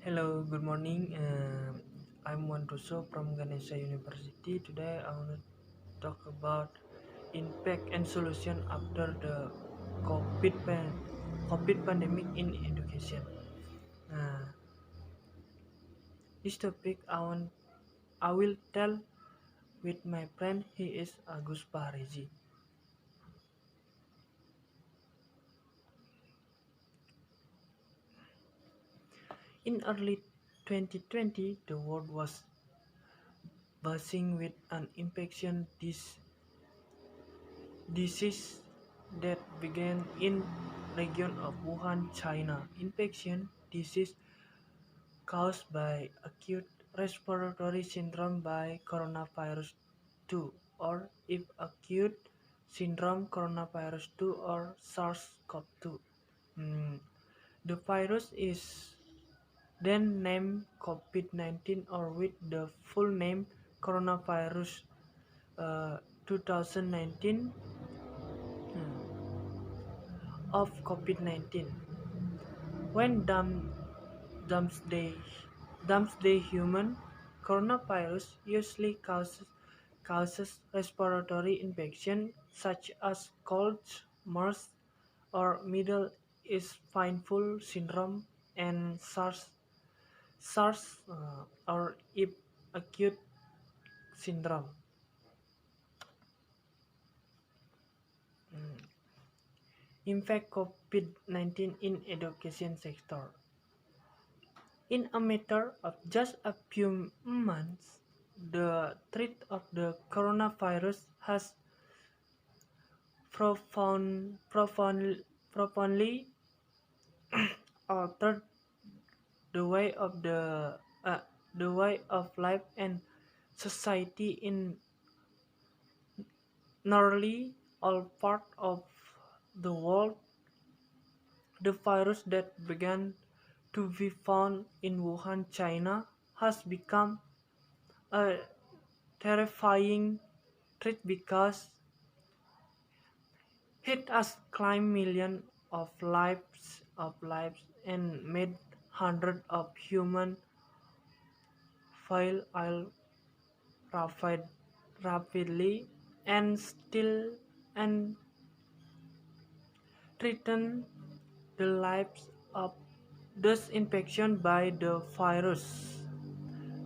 Hello, good morning. I'm Wantoso from Ganesha University. Today I want to talk about impact and solution after the COVID pandemic in education. Uh, this topic I will tell with my friend. He is Agus Fahrezy. In early 2020, the world was buzzing with an infection disease that began in region of Wuhan, China. Infection disease caused by acute respiratory syndrome by coronavirus 2 or if acute syndrome coronavirus 2 or SARS-CoV-2. Mm, The virus is then named COVID-19 or with the full name coronavirus 2019 of COVID-19. When doomsday human coronavirus usually causes respiratory infection such as colds, MERS, or Middle East Painful Syndrome and SARS or if acute syndrome. Impact COVID-19 in education sector. In a matter of just a few months, the threat of the coronavirus has profoundly altered the way of the way of life and society in nearly all parts of the world. The virus that began to be found in Wuhan, China, has become a terrifying threat because it has claimed millions of lives and made hundreds of humans fall ill rapidly and still and threaten the lives of those infected by the virus.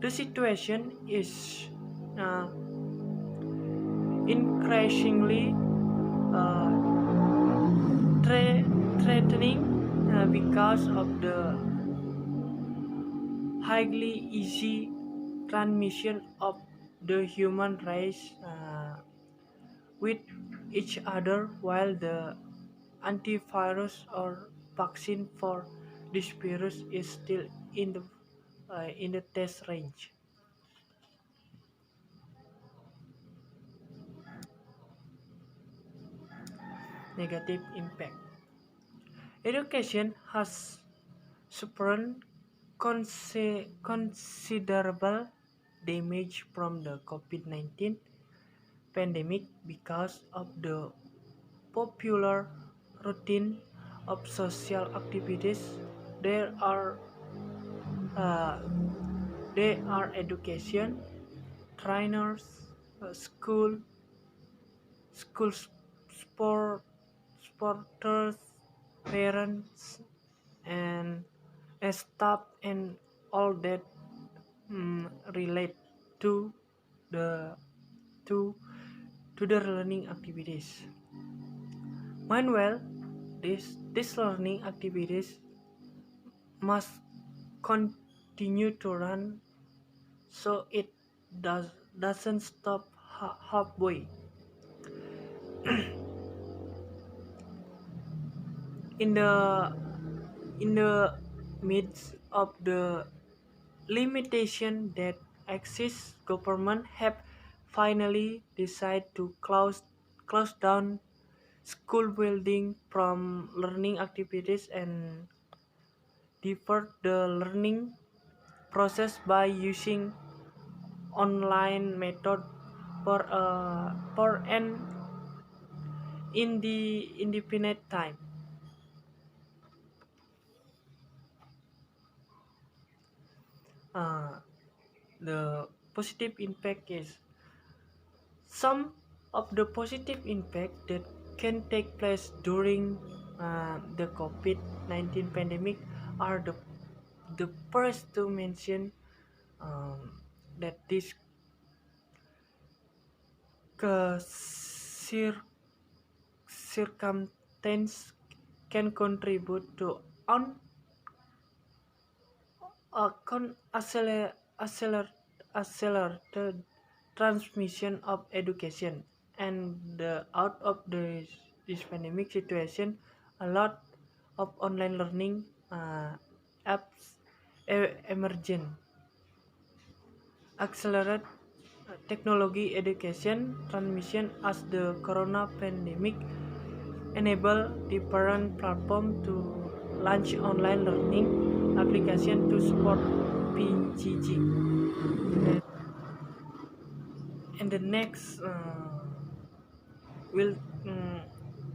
The situation is uh, increasingly uh, threatening because of the highly easy transmission of the human race with each other, while the antivirus or vaccine for this virus is still in the test range. Negative impact. Education has suffered considerable damage from the COVID-19 pandemic because of the popular routine of social activities. There are uh, education, trainers, school, school sport, sporters, parents, and staff, and all that relate to the to to the learning activities. Meanwhile, these learning activities must continue to run so it doesn't stop halfway. In the midst of the limitation that exists, government have finally decided to close down school building from learning activities and divert the learning process by using online method for an indefinite time. uh, the positive impact is some of the positive impact that can take place during the COVID-19 pandemic are the first to mention that this cir- circumstance can contribute to acceler- accelerated transmission of education, and out of this pandemic situation a lot of online learning apps emergent accelerate technology education transmission as the corona pandemic enable different platform to launch online learning application to support PGG. That and the next will mm,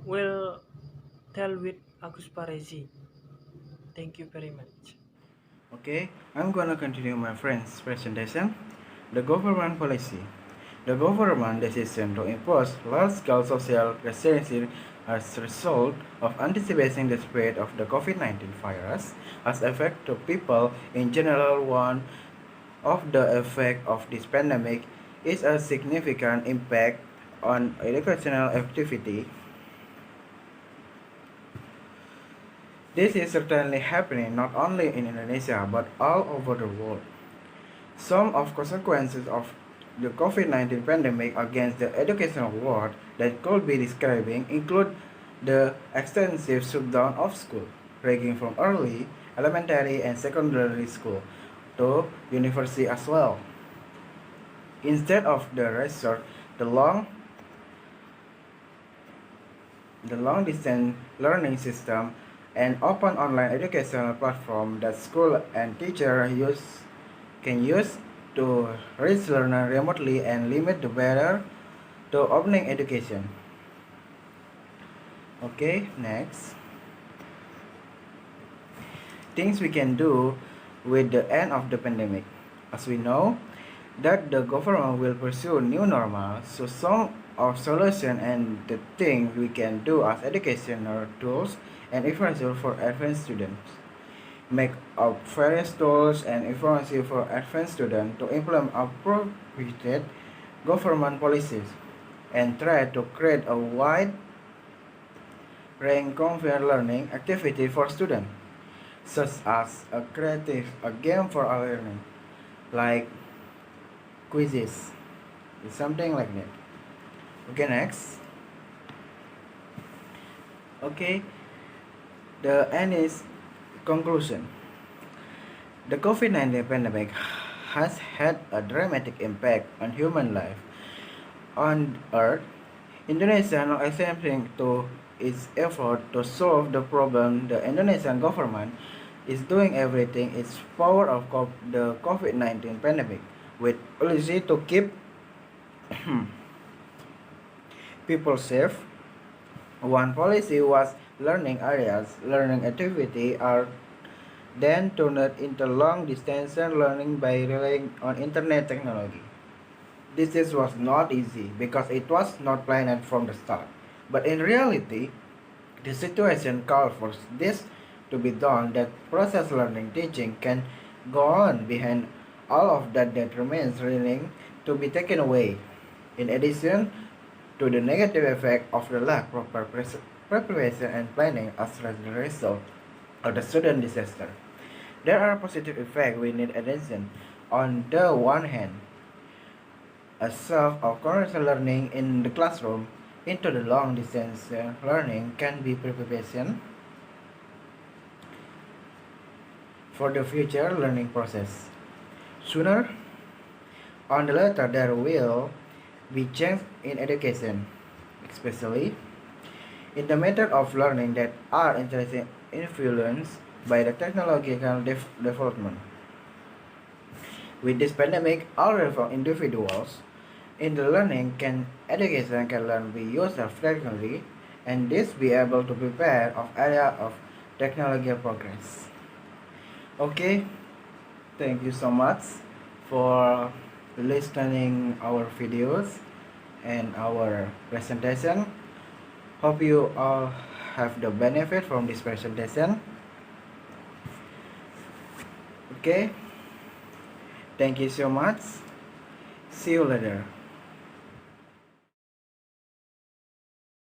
will tell with Agus Parezi. Thank you very much. Okay, I'm gonna continue my friend's presentation. The government policy. The government decision to impose large-scale social restrictions as a result of anticipating the spread of the COVID-19 virus has effect to people in general. One of the effect of this pandemic is a significant impact on educational activity. This is certainly happening not only in Indonesia but all over the world. Some of consequences of the COVID-19 pandemic against the educational world that could be describing include the extensive shutdown of school, ranging from early, elementary, and secondary school to university as well. Instead of the resort, the long distance learning system and open online educational platform that school and teacher can use to reach learner remotely and limit the barrier to opening education. Okay, next. Things we can do with the end of the pandemic. As we know that the government will pursue new normal, so some of solution and the things we can do as educational tools and infrastructure for advanced students. Make up various tools and information for advanced students to implement appropriate government policies and try to create a wide range convenient learning activity for students, such as a game for learning, like quizzes, something like that. Okay, next. Okay, the end is conclusion. The COVID-19 pandemic has had a dramatic impact on human life on Earth. Indonesia now attempting to its effort to solve the problem. The Indonesian government is doing everything in its power of the COVID-19 pandemic with policy to keep people safe. One policy was learning areas, learning activity are then turned into long distance learning by relying on internet technology. Was not easy because it was not planned from the start. But in reality, the situation called for this to be done that process learning teaching can go on behind all of that remains learning to be taken away. In addition to the negative effect of the lack of proper preparation and planning as a result of the student disaster. There are positive effects we need attention. On the one hand, a shift of conventional learning in the classroom into the long distance learning can be preparation for the future learning process. Sooner on the later, there will be change in education, especially in the method of learning that are influenced by the technological development. With this pandemic, all relevant individuals in the learning education can learn be used frequently and this be able to prepare of area of technological progress. Okay, Thank you so much for listening our videos and our presentation. Hope you all have the benefit from this presentation. Okay, thank you so much. See you later.